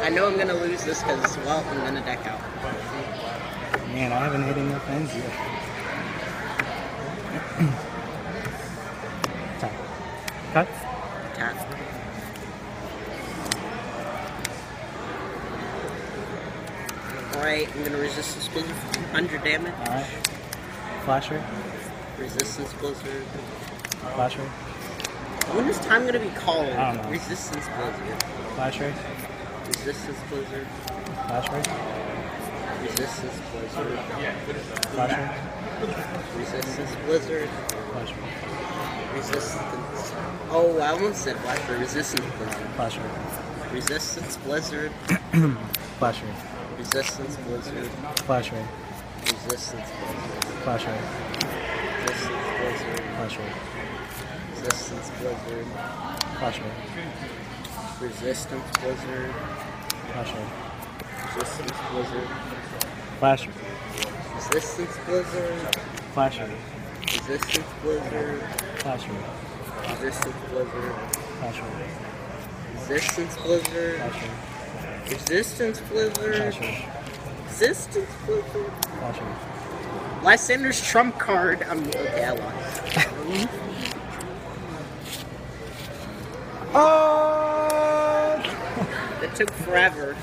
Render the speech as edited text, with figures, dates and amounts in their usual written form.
I know I'm gonna lose this because, well, I'm gonna deck out. Man, I haven't hit enough ends yet. Tap. Cut. Tap. Alright, I'm gonna resistance blizzard for 200 damage. Alright. Flasher. Resistance blizzard. Flasher. When is time gonna be called? I don't know. Resistance blizzard. Flasher. Resistance blizzard. Flasher. Resistance blizzard. Flasher. Resistance blizzard. Flasher. Resistance. Oh, I almost said flasher. Resistance blizzard. Flasher. Resistance blizzard. Flasher. Resistance blizzard. Flasher. Resistance blizzard. Flasher. Resistance blizzard. Flasher. Resistance blizzard. Flasher. Resistance blizzard. Flasher. Resistance blizzard. Flasher. Resistance blizzard. Flasher. Resistance blizzard. Flasher. Resistance blizzard. Flasher. Resistance blizzard. Flasher. Resistance blizzard. Flasher. Resistance blizzard. Flasher. Lysander's trump card. Okay, I lost. Oh! It took forever.